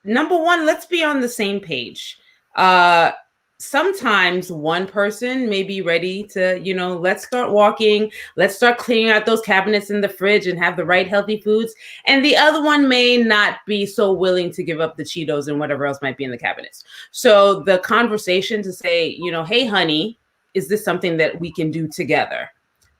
number one, let's be on the same page. Sometimes one person may be ready to, you know, let's start walking, let's start cleaning out those cabinets in the fridge and have the right healthy foods. And the other one may not be so willing to give up the Cheetos and whatever else might be in the cabinets. So the conversation to say, you know, hey, honey, is this something that we can do together?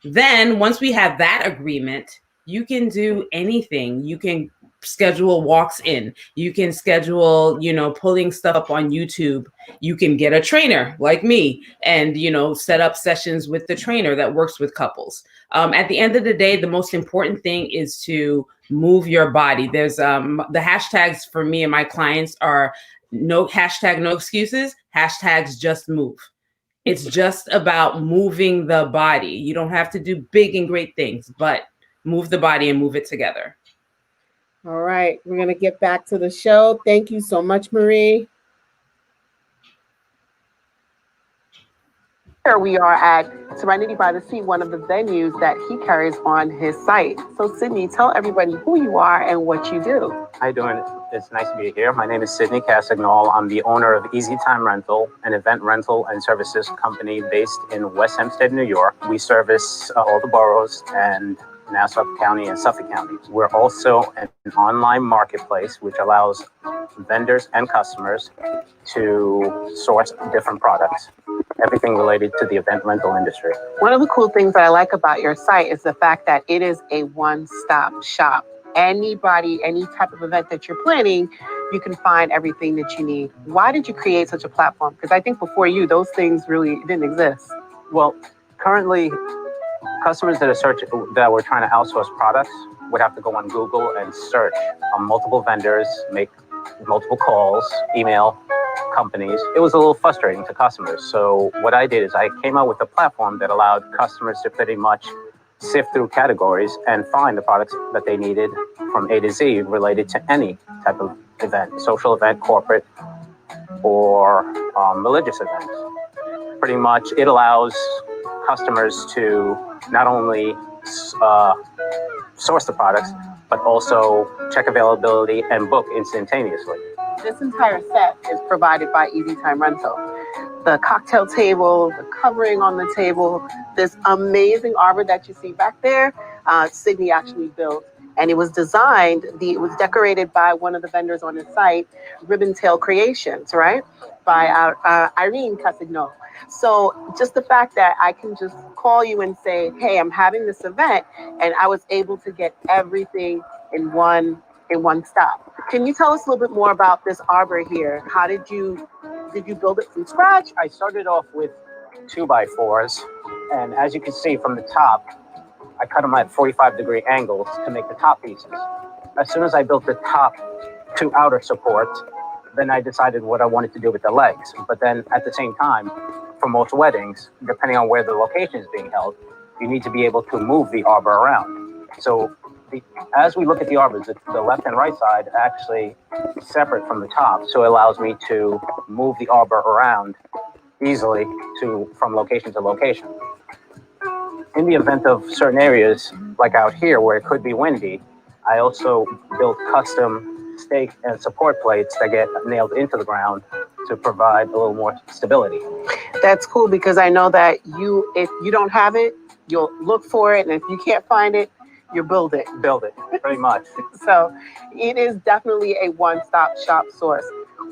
Then once we have that agreement, you can do anything. You can schedule walks in. You can schedule, you know, pulling stuff up on YouTube. You can get a trainer like me and, you know, set up sessions with the trainer that works with couples. At the end of the day, the most important thing is to move your body. There's the hashtags for me and my clients are no excuses, hashtags just move. It's just about moving the body. You don't have to do big and great things, but move the body and move it together. All right, we're going to get back to the show. Thank you so much, Marie. Here we are at Serenity by the Sea, one of the venues that he carries on his site. So, Sydney, tell everybody who you are and what you do. How you doing? It's nice to be here. My name is Sidney Cassignol. I'm the owner of Easy Time Rental, an event rental and services company based in West Hempstead, New York. We service all the boroughs and Nassau County and Suffolk County. We're also an online marketplace which allows vendors and customers to source different products, everything related to the event rental industry. One of the cool things that I like about your site is the fact that it is a one-stop shop. Anybody, any type of event that you're planning, you can find everything that you need. Why did you create such a platform? Because I think before you, those things really didn't exist. Well, currently, customers that were trying to outsource products would have to go on Google and search on multiple vendors, make multiple calls, email companies. It was a little frustrating to customers. So what I did is I came out with a platform that allowed customers to pretty much sift through categories and find the products that they needed from A to Z related to any type of event, social event, corporate, or religious event. Pretty much it allows customers to not only source the products, but also check availability and book instantaneously. This entire set is provided by Easy Time Rental. The cocktail table, the covering on the table, this amazing arbor that you see back there, Sydney actually built. And it was designed, it was decorated by one of the vendors on the site, Ribbon Tail Creations, right? By Irene Cassignol. So just the fact that I can just call you and say, hey, I'm having this event, and I was able to get everything in one stop. Can you tell us a little bit more about this arbor here? How did you build it from scratch? I started off with 2x4s, and as you can see from the top, I cut them at 45-degree angles to make the top pieces. As soon as I built the top two outer supports, then I decided what I wanted to do with the legs. But then at the same time, for most weddings, depending on where the location is being held, you need to be able to move the arbor around. So as we look at the arbors, the left and right side are actually separate from the top. So it allows me to move the arbor around easily from location to location. In the event of certain areas, like out here where it could be windy, I also built custom stake and support plates that get nailed into the ground to provide a little more stability. That's cool, because I know that if you don't have it, you'll look for it, and if you can't find it, you build it. Build it, pretty much. So it is definitely a one-stop shop source.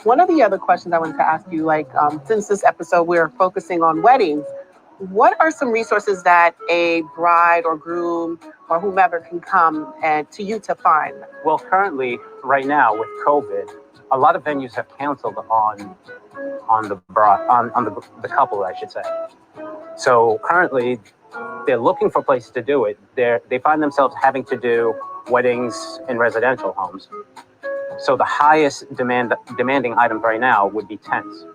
One of the other questions I wanted to ask you, since this episode we're focusing on weddings, what are some resources that a bride or groom or whomever can come to you to find? Well, currently, right now with COVID, a lot of venues have canceled on the couple, I should say. So currently, they're looking for places to do it. They find themselves having to do weddings in residential homes. So the highest demanding items right now would be tents.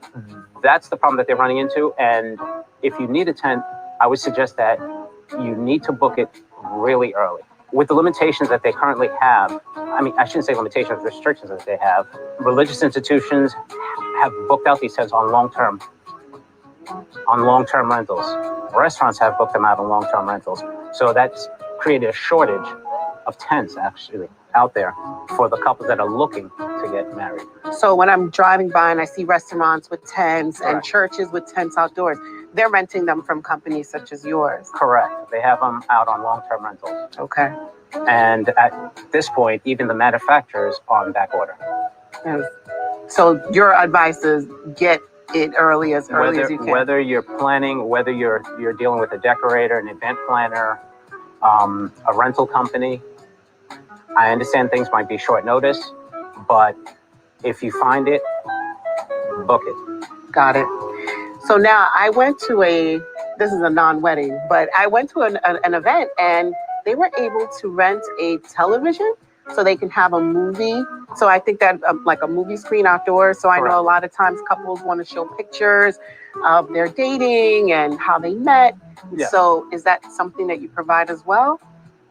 That's the problem that they're running into. And if you need a tent, I would suggest that you need to book it really early. With the limitations that they currently have, I shouldn't say limitations, restrictions that they have, religious institutions have booked out these tents on long-term rentals. Restaurants have booked them out on long-term rentals. So that's created a shortage of tents actually out there for the couples that are looking to get married. So when I'm driving by and I see restaurants with tents and Correct. churches with tents outdoors, they're renting them from companies such as yours. Correct. They have them out on long-term rentals. Okay. And at this point, even the manufacturers are on back order. Yes. So your advice is get it early as you can. Whether you're planning, whether you're dealing with a decorator, an event planner, a rental company, I understand things might be short notice, but if you find it, book it. Got it. So now I went to this is a non-wedding, but I went to an event and they were able to rent a television so they can have a movie. So I think that like a movie screen outdoors. So I know a lot of times couples want to show pictures of their dating and how they met. Yeah. So is that something that you provide as well?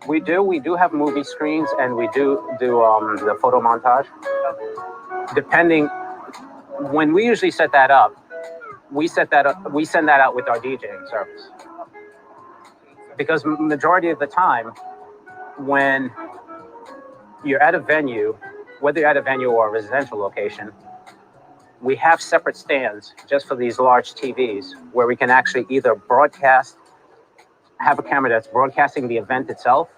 We do have movie screens, and we do the photo montage. Depending, when we usually set that up, we send that out with our DJing service. Because majority of the time, when you're at a venue whether you're at a venue or a residential location, we have separate stands just for these large TVs where we can actually either have a camera that's broadcasting the event itself,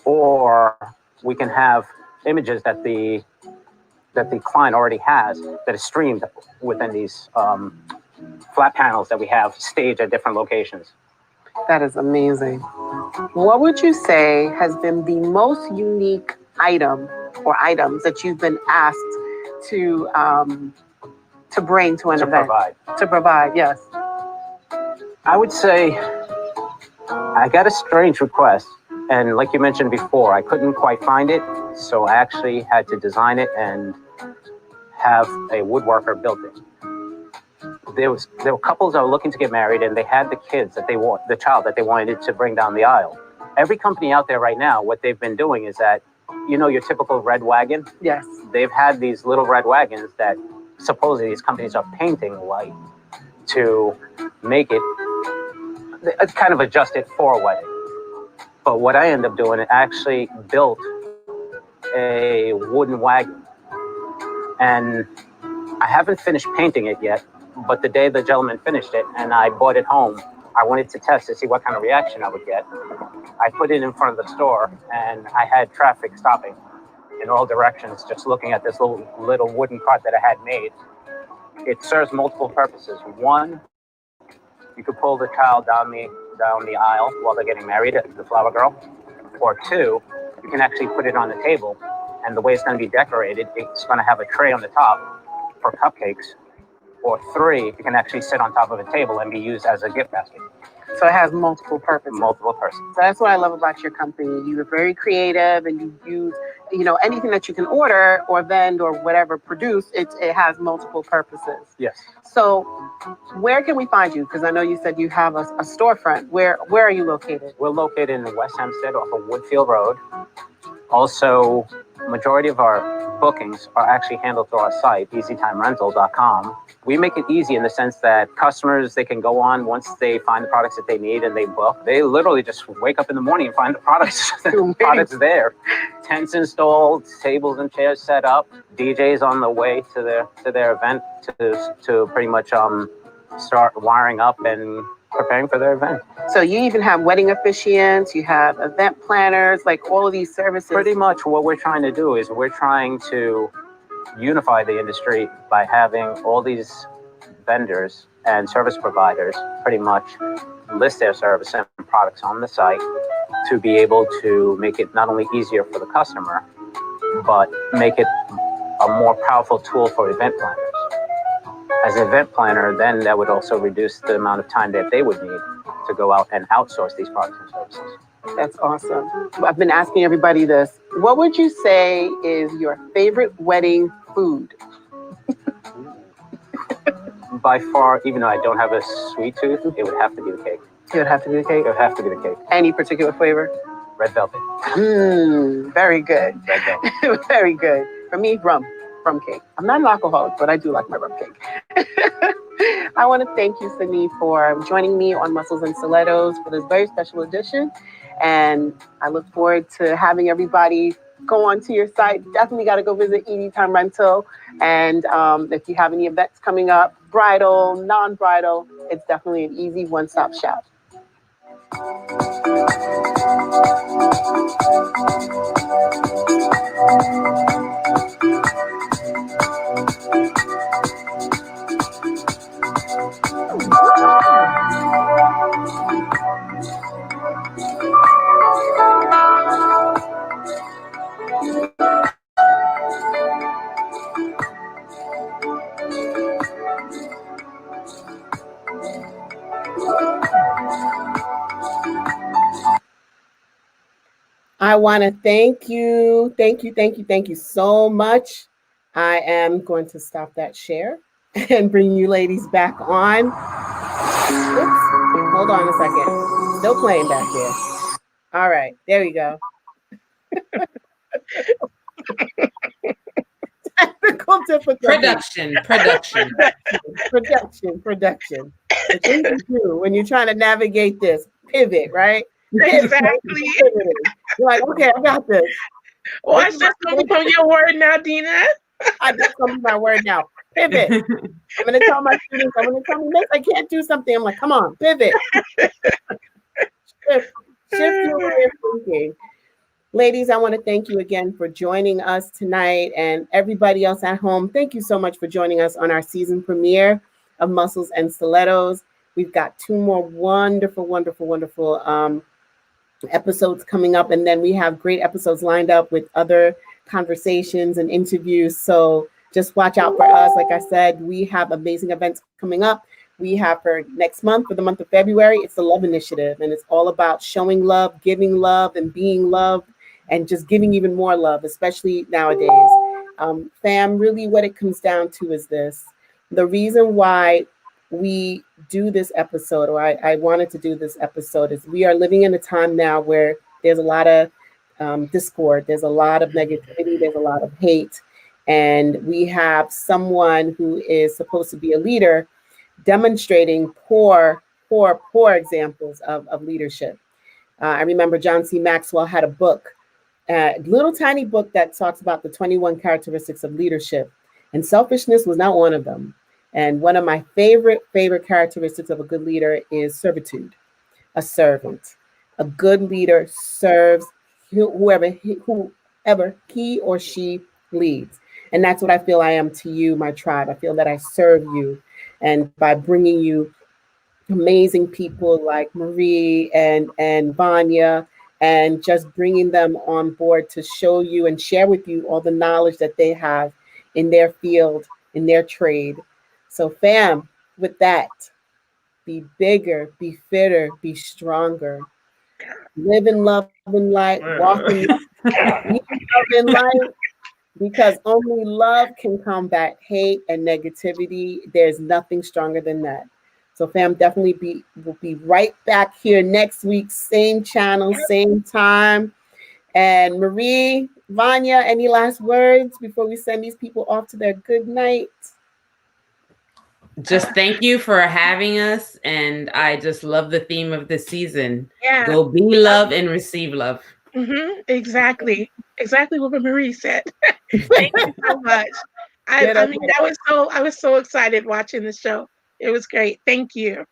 or we can have images that the client already has that is streamed within these flat panels that we have staged at different locations. That is amazing. What would you say has been the most unique item or items that you've been asked to bring to an event? To provide, yes. I would say I got a strange request, and like you mentioned before, I couldn't quite find it, so I actually had to design it and have a woodworker build it. There were couples that were looking to get married, and they had the child that they wanted to bring down the aisle. Every company out there right now, what they've been doing is that, your typical red wagon. Yes. They've had these little red wagons that supposedly these companies are painting white to make it kind of adjust it for a wedding. But what I ended up doing, I actually built a wooden wagon, and I haven't finished painting it yet. But the day the gentleman finished it and I brought it home, I wanted to test to see what kind of reaction I would get. I put it in front of the store, and I had traffic stopping in all directions, just looking at this little wooden cart that I had made. It serves multiple purposes. One, you could pull the child down the aisle while they're getting married, the flower girl. Or two, you can actually put it on the table, and the way it's going to be decorated, it's going to have a tray on the top for cupcakes. Or three, it can actually sit on top of a table and be used as a gift basket. So it has multiple purposes. Multiple purposes. So that's what I love about your company. You're very creative, and you use, anything that you can order or vend or whatever produce, it has multiple purposes. Yes. So where can we find you? Because I know you said you have a storefront. Where are you located? We're located in West Hempstead off of Woodfield Road. Also, majority of our bookings are actually handled through our site, easytimerental.com. We make it easy in the sense that customers, they can go on once they find the products that they need and they book. They literally just wake up in the morning and find the products. The products there. Tents installed, tables and chairs set up, DJs on the way to their event to pretty much start wiring up and preparing for their event. So you even have wedding officiants, you have event planners, like all of these services. Pretty much what we're trying to do is we're trying to unify the industry by having all these vendors and service providers pretty much list their service and products on the site to be able to make it not only easier for the customer, but make it a more powerful tool for event planners. As an event planner, then that would also reduce the amount of time that they would need to go out and outsource these products and services. That's awesome. I've been asking everybody this. What would you say is your favorite wedding food? By far, even though I don't have a sweet tooth, it would have to be the cake. It would have to be the cake? It would have to be the cake. Any particular flavor? Red velvet. Very good. Red velvet. Very good. For me, rum cake. I'm not an alcoholic, but I do like my rum cake. I want to thank you, Sydney, for joining me on Muscles and Stilletos for this very special edition. And I look forward to having everybody go onto your site. Definitely got to go visit Easy Time Rental. And if you have any events coming up, bridal, non-bridal, it's definitely an easy one-stop shop. I want to thank you so much. I am going to stop that share and bring you ladies back on. Oops, hold on a second. Still playing back there. All right, there we go. Technical difficulty. Production. The thing you do when you're trying to navigate this, pivot, right? Exactly. You're like, okay, I got this. Watch that's gonna become your word now, Dina. That's gonna be my word now. Pivot. I'm gonna tell my students, I'm gonna tell me, Miss, I can't do something. I'm like, come on, pivot. Shift your way of thinking. Ladies, I want to thank you again for joining us tonight, and everybody else at home. Thank you so much for joining us on our season premiere of Muscles and Stilettos. We've got 2 more wonderful episodes coming up, and then we have great episodes lined up with other conversations and interviews. So just watch out for us. Like I said, we have amazing events coming up. We have for next month, for the month of February, it's the Love Initiative, and it's all about showing love, giving love, and being loved, and just giving even more love, especially nowadays. Fam, really what it comes down to is this. The reason why we do this episode, or I wanted to do this episode, is we are living in a time now where there's a lot of discord, there's a lot of negativity, there's a lot of hate, and we have someone who is supposed to be a leader demonstrating poor examples of leadership. I remember John C. Maxwell had a book, a little tiny book that talks about the 21 characteristics of leadership, and selfishness was not one of them. And one of my favorite characteristics of a good leader is servitude, a servant. A good leader serves whoever he or she leads. And that's what I feel I am to you, my tribe. I feel that I serve you. And by bringing you amazing people like Marie and Vanya, and just bringing them on board to show you and share with you all the knowledge that they have in their field, in their trade. So fam, with that, be bigger, be fitter, be stronger. Live in love and light, walk in love and light, because only love can combat hate and negativity. There's nothing stronger than that. So fam, definitely we'll be right back here next week, same channel, same time. And Marie, Vanya, any last words before we send these people off to their good night? Just thank you for having us. And I just love the theme of this season. Yeah. Go be love and receive love. Mm-hmm. Exactly what Marie said. Thank you so much. I mean, I was so excited watching the show. It was great. Thank you.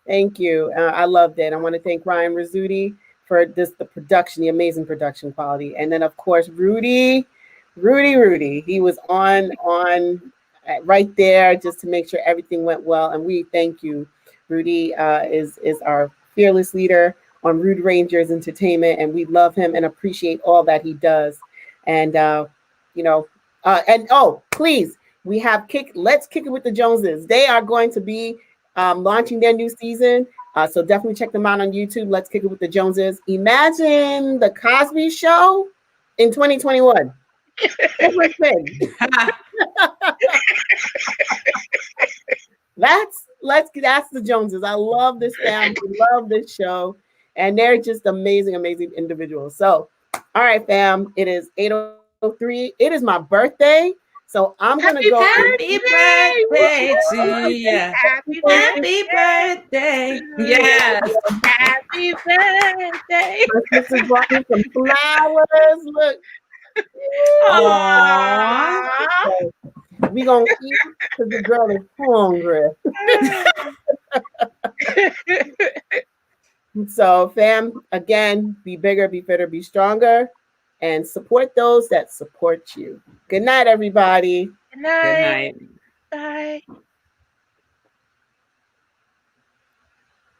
Thank you. I loved it. I want to thank Ryan Rizzuti for the production, the amazing production quality. And then of course, Rudy. He was on right there just to make sure everything went well. And we thank you. Rudy is our fearless leader on Rude Rangers Entertainment, and we love him and appreciate all that he does. And please, we have Let's Kick It with the Joneses. They are going to be launching their new season, so definitely check them out on YouTube. Let's Kick It with the Joneses. Imagine the Cosby Show in 2021. That's the Joneses. I love this family, love this show, and they're just amazing individuals. So, all right, fam, it is 8:03. It is my birthday, so I'm gonna go. Happy birthday to you. Happy birthday. Yes. Happy birthday. My sister brought me some flowers. Look. Aww. We gonna eat because the girl is hungry. So, fam, again, be bigger, be fitter, be stronger, and support those that support you. Good night, everybody. Good night. Good night. Bye.